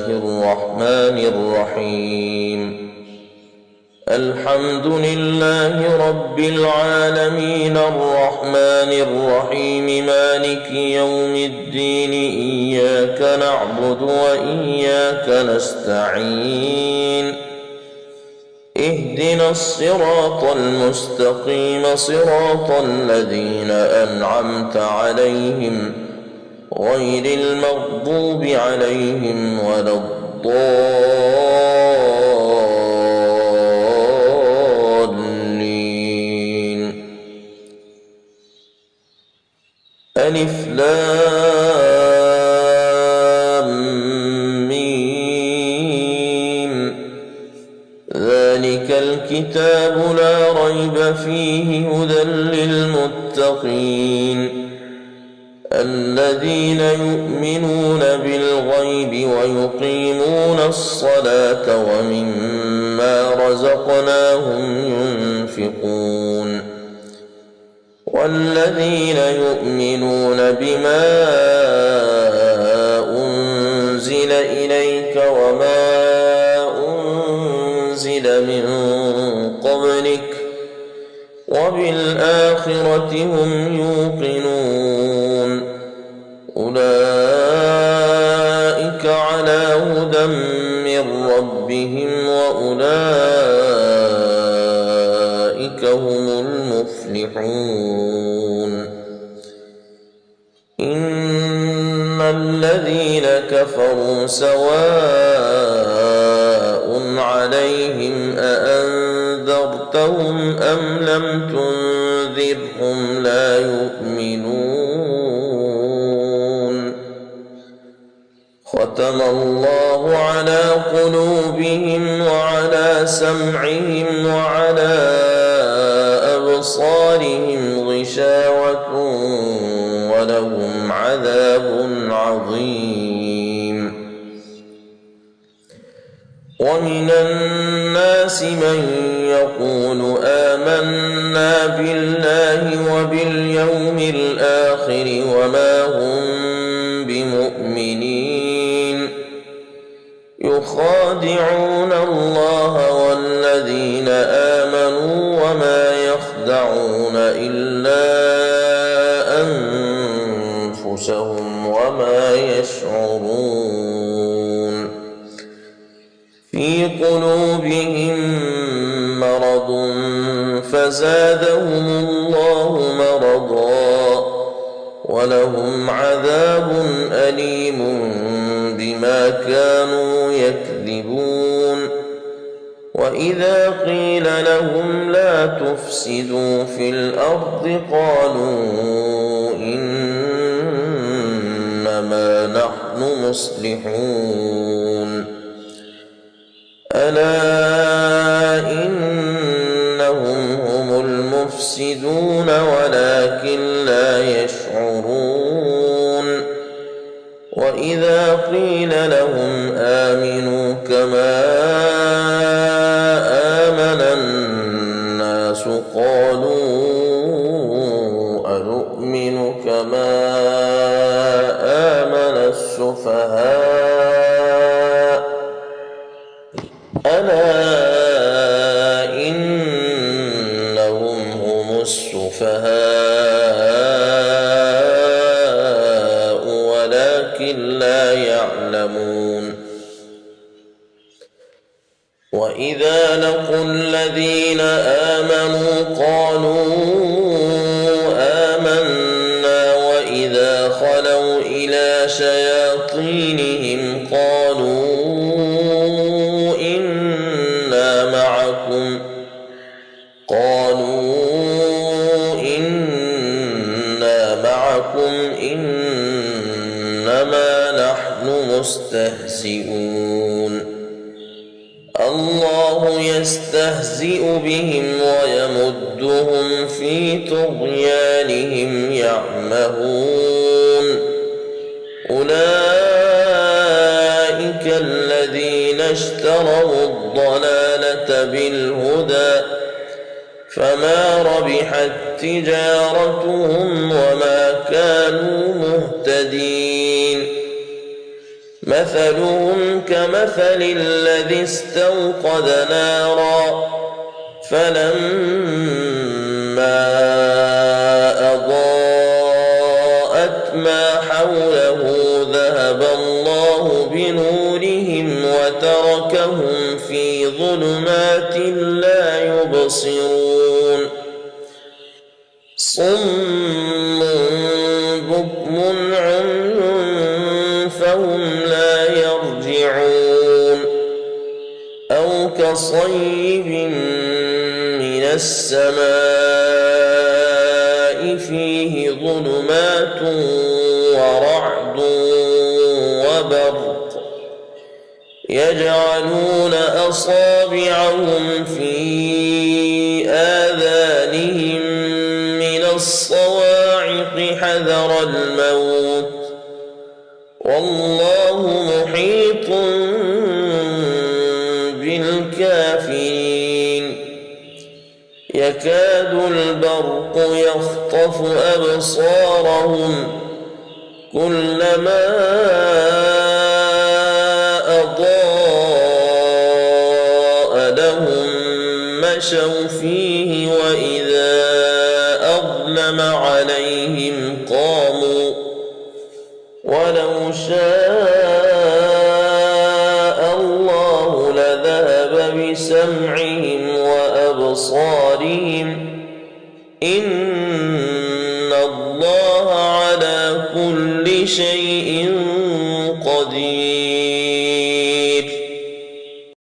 الله الرحمن الرحيم الحمد لله رب العالمين الرحمن الرحيم مالك يوم الدين إياك نعبد وإياك نستعين اهدنا الصراط المستقيم صراط الذين أنعمت عليهم غير المغضوب عليهم ولا الضالين ألف لام ميم ذلك الكتاب لا ريب فيه هدى للمتقين الذين يؤمنون بالغيب ويقيمون الصلاة ومما رزقناهم ينفقون والذين يؤمنون بما أنزل إليك وما أنزل من قبلك وبالآخرة هم يوقنون أولئك على هدى من ربهم وأولئك هم المفلحون إن الذين كفروا سواء عليهم أأنذرتهم أم لم تنذرهم لا يؤمنون ختم الله على قلوبهم وعلى سمعهم وعلى أبصارهم غشاوة ولهم عذاب عظيم ومن الناس من يقول آمنا بالله وباليوم الآخر وما هم بمؤمنين يخادعون الله والذين آمنوا وما يخدعون إلا أنفسهم وما يشعرون في قلوبهم مرض فزادهم الله مرضا ولهم عذاب أليم بما كانوا يكذبون وإذا قيل لهم لا تفسدوا في الأرض قالوا إنما نحن مصلحون ألا إنهم هم المفسدون ولكن لا يشعرون وإذا قيل لهم آمنوا كما آمن الناس قالوا أنؤمن كما آمن السفهاء ألا إنهم هم السفهاء ولكن لا يعلمون وإذا لقوا الذين آمنوا قالوا آمنا وإذا خلوا إلى شياطينهم قالوا إنا معكم إنما نحن مستهزئون الله يستهزئ بهم ويمدهم في طغيانهم يعمهون أولئك الذين اشتروا الضلالة بالهدى فما ربحت تجارتهم وما كانوا مهتدين مثلهم كمثل الذي استوقد نارا فلما أضاءت ما حوله ذهب الله بنورهم وتركهم في ظلمات لا يبصرون صم بكم عمي فهم لا يرجعون أو كصيب من السماء فيه ظلمات ورعد وبرق يجعلون أصابعهم في آذانهم من الصواعق حذر الموت والله محيط بالكافرين يكاد البرق يخطف أبصارهم كلما أضاء لهم مشوا فيه وإذا أظلم عليهم قاموا ولو شاء الله لذهب بسمعهم وأبصارهم إن الله على كل شيء